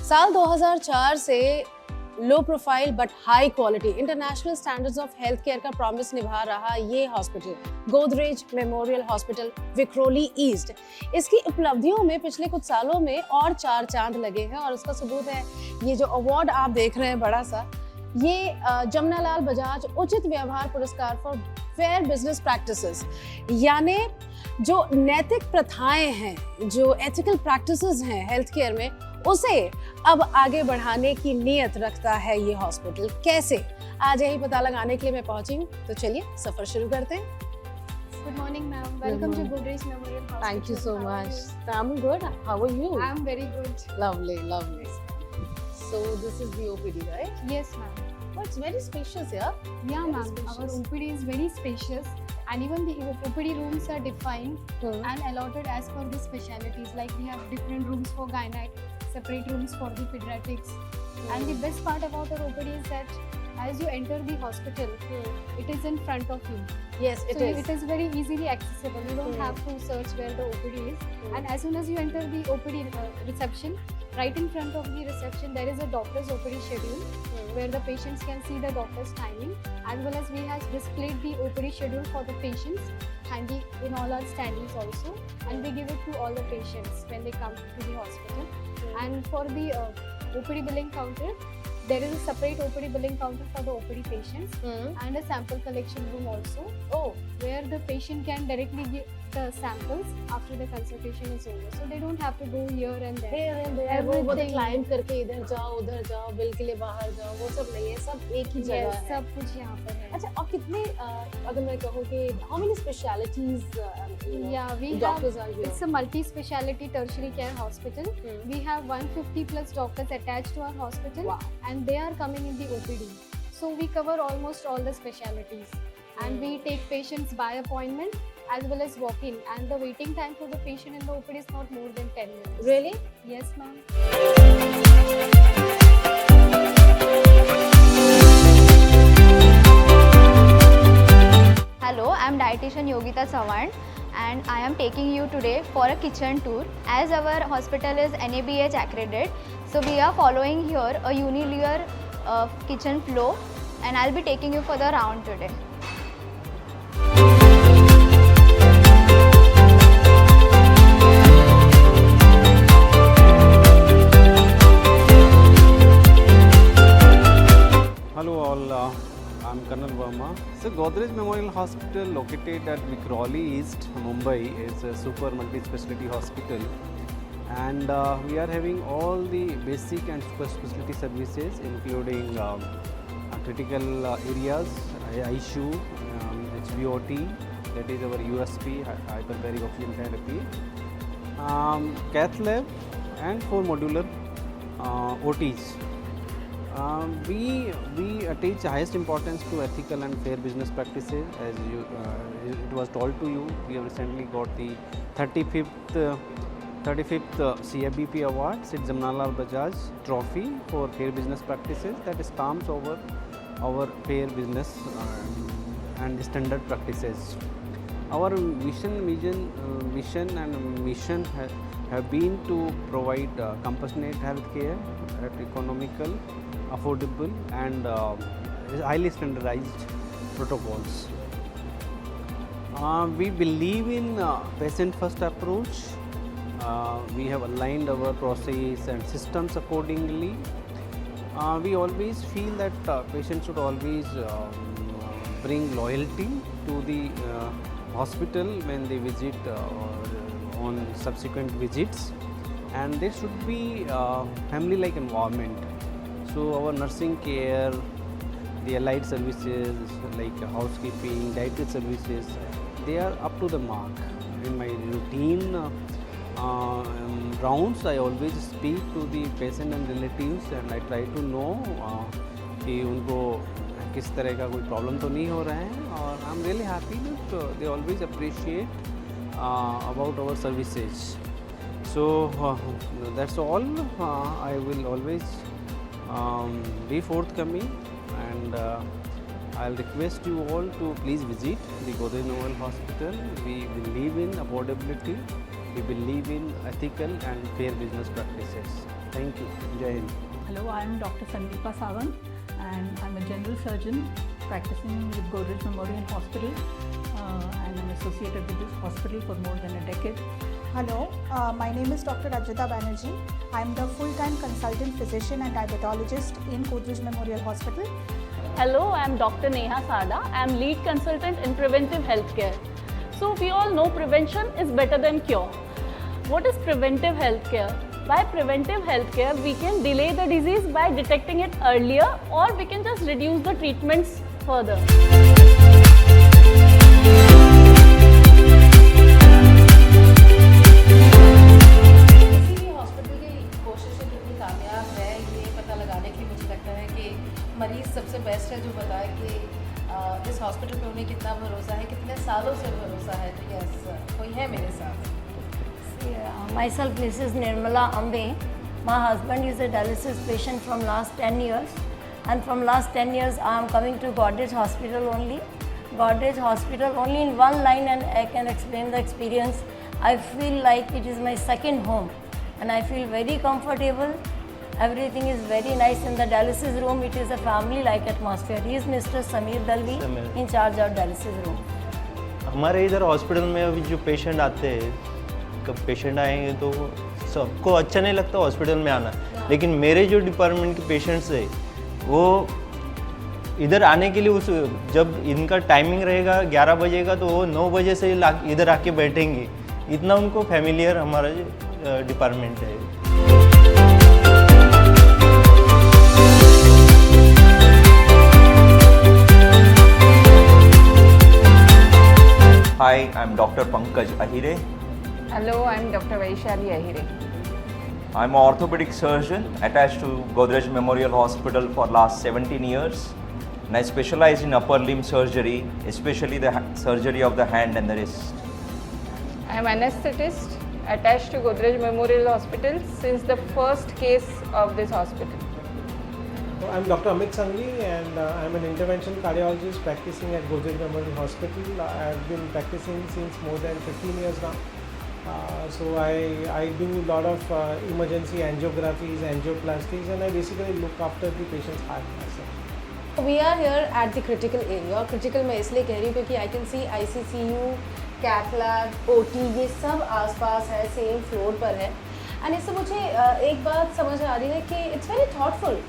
साल 2004 से low profile but high quality international standards of health care का promise निभा रहा ये hospital Godrej memorial hospital Vikhroli east, इसकी उपलब्धियों में पिछले कुछ सालों में और 4 चांद लगे हैं और उसका सबूत है ये जो अवार्ड आप देख रहे हैं बड़ा सा, ये जमनालाल बजाज उचित व्यवहार पुरस्कार फॉर फेयर बिजनेस प्रैक्टिसेस, यानी जो नैतिक प्रथाएं हैं, जो एथिकल प्रैक्टिसेस हैं हेल्थ केयर में, उसे अब आगे बढ़ाने की नीयत रखता है ये हॉस्पिटल। कैसे, आज यही पता लगाने के लिए मैं पहुंची हूँ, तो चलिए सफर शुरू करते हैं। Good morning, ma'am. Welcome to Godrej Memorial Hospital. Thank you so How are much. you? I'm good. How are you? I'm very good. Lovely, lovely. So this is the OPD, right? Yes, ma'am. Oh, it's very spacious here. Yeah, Very ma'am. Our spacious. OPD is very spacious, and even the OPD rooms are defined Hmm. and allotted as per the specialities. Like we have different rooms for gynec, separate rooms for the pediatrics. And the best part about our OPD is that as you enter the hospital, it is in front of you. Yes, it So is. it is very easily accessible. You don't have to search where the OPD is. And as soon as you enter the OPD reception, right in front of the reception, there is a doctor's OPD schedule where the patients can see the doctor's timing, as well as we have displayed the OPD schedule for the patients handy in all our standees also, and we give it to all the patients when they come to the hospital. And for the OPD billing counter, there is a separate OPD billing counter for the OPD patients and a sample collection room also. Oh, where the patient can directly give the samples after the consultation is over. So they don't have to go here and there. Here and there, वो Everything. Climb करके इधर जाओ उधर जाओ, bill के लिए बाहर जाओ, वो सब नहीं है, सब एक ही जगह Yes, है। सब कुछ यहाँ पर है. अच्छा, और कितने अगर मैं कहूँ कि how many specialities Yeah, we have. doctors are here? It's a multi-speciality tertiary care hospital. We have 150 plus doctors attached to our hospital, Wow. and they are coming in the OPD. So we cover almost all the specialities, and we take patients by appointment as well as walk-in. And the waiting time for the patient in the OPD is not more than 10 minutes. Really? Yes, ma'am. Hello, I am dietitian Yogita Sawan and I am taking you today for a kitchen tour. As our hospital is NABH accredited, so we are following here a unilayer kitchen flow and I'll be taking you for the round today. Hello all, I'm Karnal Verma. So Godrej Memorial Hospital located at Vikhroli East, Mumbai is a super multi-specialty hospital, and we are having all the basic and super specialty services including critical areas, ICU, HVOT, that is our USP, hyperbaric oxygen therapy, cath lab and 4 modular OTs. We attach highest importance to ethical and fair business practices. As it was told to you, we have recently got the 35th CFBP award, Sid Jamnalal Bajaj trophy for fair business practices, that stamps over our fair business and standard practices. Our mission and mission have been to provide compassionate health care at economical, affordable and highly standardized protocols. We believe in patient first approach. We have aligned our process and systems accordingly. We always feel that patients should always bring loyalty to the hospital when they visit or on subsequent visits, and there should be family like environment. So our nursing care, the allied services like housekeeping, dietary services, they are up to the mark. In my routine rounds, I always speak to the patient and relatives and I try to know कि उनको किस तरह का कोई problem तो नहीं हो रहा है, और I am really happy that they always appreciate about our services. So that's all. I will always be forthcoming, and I'll request you all to please visit the Godrej Memorial Hospital. We believe in affordability, we believe in ethical and fair business practices. Thank you. Jai Hind. Hello, I am Dr. Sandeepa Sawant and I'm a general surgeon practicing with Godrej Memorial Hospital and I'm associated with this hospital for more than a decade. Hello, my name is Dr. Ajita Banerjee. I am the full-time consultant physician and diabetologist in Godrej Memorial Hospital. Hello, I am Dr. Neha Sada. I am lead consultant in preventive healthcare. So we all know prevention is better than cure. What is preventive healthcare? By preventive healthcare, we can delay the disease by detecting it earlier, or we can just reduce the treatments further. किसी भी hospital की कोशिशें कितनी कामयाब है ये पता लगाने के लिए मुझे लगता है कि मरीज़ सबसे बेस्ट है जो बताए कि इस हॉस्पिटल पे उन्हें कितना भरोसा है, कितने सालों से भरोसा है. तो यस, कोई है मेरे साथ. Myself, Mrs. Nirmala Ambe. My husband is a dialysis patient from last 10 years, and from last 10 years I am coming to Godrej Hospital only. Godrej Hospital only in one line, and I can explain the experience. I feel like it is my second home, and I feel very comfortable. Everything is very nice in the dialysis room. It is a family-like atmosphere. He is Mr. Sameer Dalvi, in charge of dialysis room. हमारे इधर hospital में अभी जो patient आते हैं, कब patient आएंगे तो सबको अच्छा नहीं लगता हॉस्पिटल में आना, लेकिन मेरे जो डिपार्टमेंट के पेशेंट्स है वो इधर आने के लिए उस जब इनका टाइमिंग रहेगा 11 बजे का तो वो 9 बजे से इधर आके बैठेंगे. इतना उनको फैमिलियर हमारा डिपार्टमेंट है. Hi, I'm Dr. Pankaj Ahire. Hello, I'm Dr. Vaishali Ahire. I'm an orthopedic surgeon attached to Godrej Memorial Hospital for last 17 years. And I specialize in upper limb surgery, especially the surgery of the hand and the wrist. I'm an anesthetist attached to Godrej Memorial Hospital since the first case of this hospital. I'm Dr. Amit Sanghi and I'm an intervention cardiologist practicing at Godrej Memorial Hospital. I've been practicing since more than 15 years now. So I do a lot of emergency angiographies, angioplasties, and I basically look after the patient's heart myself. We are here at the critical area. और critical मैं इसलिए कह रही हूँ क्योंकि I can see ICCU, cath lab, OT ये सब आसपास है, सेम फ्लोर पर है. एंड इससे मुझे एक बात समझ आ रही है कि इट्स वेरी थॉटफुल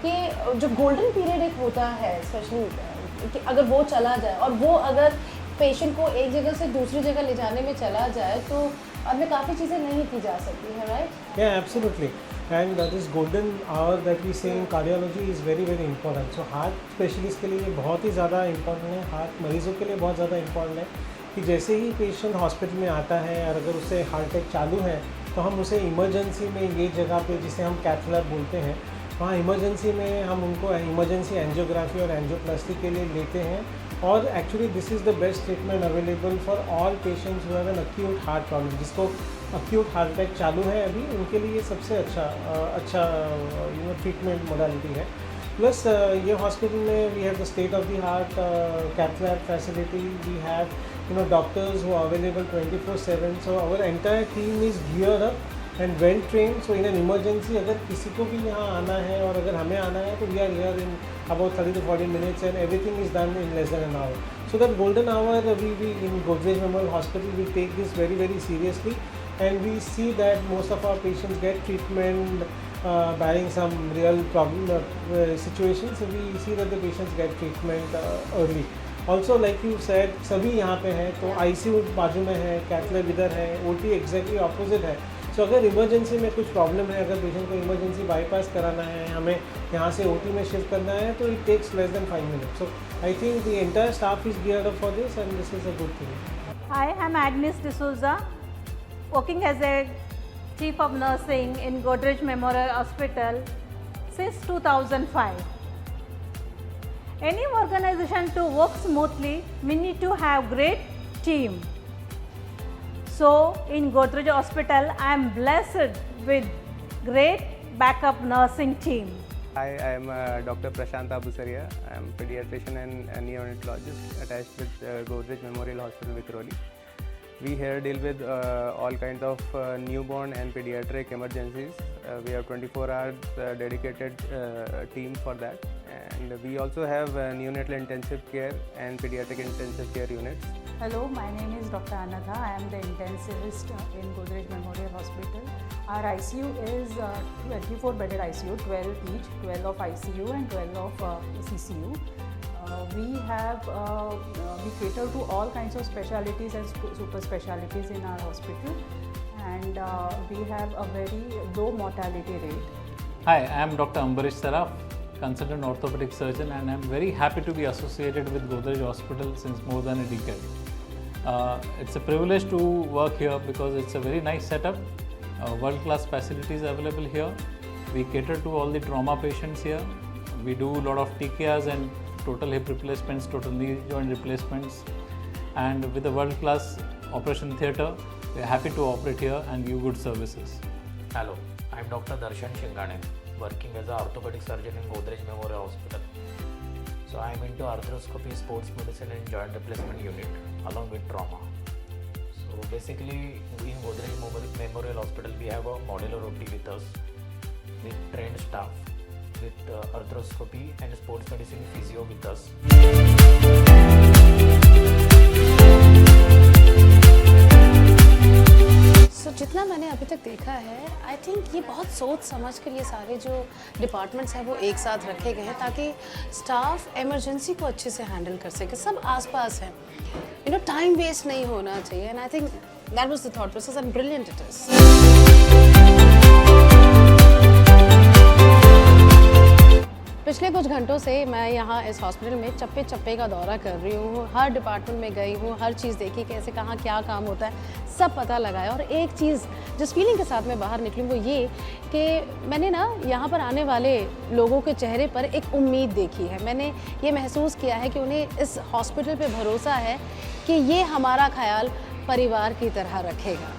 कि जो गोल्डन पीरियड एक होता है स्पेशली कि अगर वो चला जाए और वो अगर पेशेंट को एक जगह से दूसरी जगह ले जाने में चला जाए तो हमें काफ़ी चीज़ें नहीं की जा सकती है, right? Yeah, absolutely. And this golden hour that we say in cardiology is very very important. So heart specialist के लिए ये बहुत ही ज़्यादा important है, हार्ट मरीज़ों के लिए बहुत ज़्यादा important है कि जैसे ही पेशेंट हॉस्पिटल में आता है और अगर उससे हार्ट अटैक चालू है तो हम उसे इमरजेंसी में ये जगह पे जिसे हम कैथ लैब बोलते हैं वहाँ इमरजेंसी में हम उनको इमरजेंसी एंजियोग्राफी और एंजियोप्लास्टी के लिए लेते हैं. और actually this is the best treatment available for all patients who have an acute heart problem. जिसको अक्यूट हार्ट अटैक चालू है अभी उनके लिए सबसे अच्छा ट्रीटमेंट मोडालिटी है. प्लस ये हॉस्पिटल में we have the state of the heart cath lab facility. We have doctors who are available 24/7. So our entire team is gear up and well trained. So in an emergency अगर किसी को भी यहाँ आना है और अगर हमें आना है तो we are here in about 30 to 40 minutes and everything is done in less than an hour. So that golden hour we in Godrej Memorial Hospital we take this very very seriously and we see that most of our patients get treatment barring some real problem situations. So we see that the patients get treatment early. Also like you said सभी यहाँ पे हैं तो ICU बाजू में है, cath lab इधर है, OT एग्जैक्टली ऑपोजिट है. सो अगर इमरजेंसी में कुछ प्रॉब्लम है, अगर पेशेंट को इमरजेंसी बाईपास कराना है, हमें यहाँ से OT में शिफ्ट करना है तो it takes less than 5 minutes. So I think the entire staff is geared up for this and this is a good thing. I am Agnes D'Souza, working as a Chief of Nursing in Godrej Memorial Hospital since 2005. Any organization to work smoothly, we need to have great team. So in Godrej Hospital, I am blessed with great backup nursing team. Hi, I am Dr. Prashant Abusaria. I am pediatrician and neonatologist attached with Godrej Memorial Hospital, Vikhroli. We here deal with all kinds of newborn and pediatric emergencies. We have 24 hours dedicated team for that, and we also have neonatal intensive care and pediatric intensive care units. Hello, my name is Dr. Anadha. I am the intensivist in Godrej Memorial Hospital. Our ICU is 24-bedded ICU, 12 each, 12 of ICU and 12 of CCU. We cater to all kinds of specialties and super specialties in our hospital, and we have a very low mortality rate. Hi, I am Dr. Ambarish Saraf, consultant orthopedic surgeon, and I am very happy to be associated with Godrej Hospital since more than a decade. It's a privilege to work here because it's a very nice setup, world-class facilities available here. We cater to all the trauma patients here. We do a lot of TKRs and total hip replacements, total knee joint replacements, and with a world-class operation theatre, we are happy to operate here and give good services. Hello, I am Dr. Darshan Shingane, working as an orthopedic surgeon in Godrej Memorial Hospital. So I am into arthroscopy, sports medicine and joint replacement unit along with trauma. So basically in Godrej Memorial Hospital we have a modular OT with us with trained staff, with arthroscopy and sports medicine physio with us. जितना मैंने अभी तक देखा है, I think ये बहुत सोच समझ कर ये सारे जो डिपार्टमेंट्स हैं वो एक साथ रखे गए हैं ताकि स्टाफ इमरजेंसी को अच्छे से हैंडल कर सके। सब आसपास हैं, टाइम वेस्ट नहीं होना चाहिए, and I think that was the thought process and brilliant it is. पिछले कुछ घंटों से मैं यहाँ इस हॉस्पिटल में चप्पे चप्पे का दौरा कर रही हूँ, हर डिपार्टमेंट में गई हूँ, हर चीज़ देखी कैसे कहाँ क्या काम होता है, सब पता लगाया। और एक चीज़ जिस फीलिंग के साथ मैं बाहर निकली वो ये कि मैंने ना यहाँ पर आने वाले लोगों के चेहरे पर एक उम्मीद देखी है। मैंने ये महसूस किया है कि उन्हें इस हॉस्पिटल पे भरोसा है कि ये हमारा ख्याल परिवार की तरह रखेगा।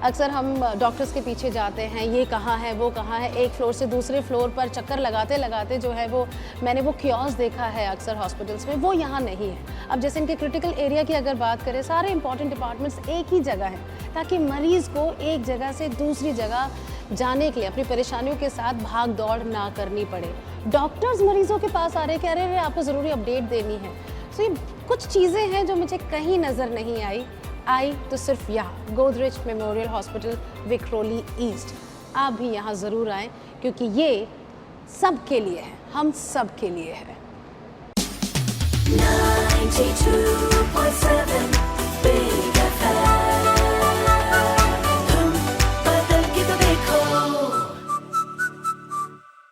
अक्सर हम डॉक्टर्स के पीछे जाते हैं, ये कहाँ है वो कहाँ है, एक फ्लोर से दूसरे फ्लोर पर चक्कर लगाते लगाते जो है वो मैंने वो कियोस्क देखा है अक्सर हॉस्पिटल्स में, वो यहाँ नहीं है। अब जैसे इनके क्रिटिकल एरिया की अगर बात करें, सारे इंपॉर्टेंट डिपार्टमेंट्स एक ही जगह हैं ताकि मरीज़ को एक जगह से दूसरी जगह जाने के लिए अपनी परेशानियों के साथ भाग दौड़ ना करनी पड़े। डॉक्टर्स मरीज़ों के पास आ रहे कह रहे हैं आपको ज़रूरी अपडेट देनी है। सो ये कुछ चीज़ें हैं जो मुझे कहीं नज़र नहीं आई तो सिर्फ यहाँ Godrej memorial hospital Vikhroli east. आप भी यहाँ ज़रूर आएँ क्योंकि ये सब के लिए है, हम सब के लिए है। 92.7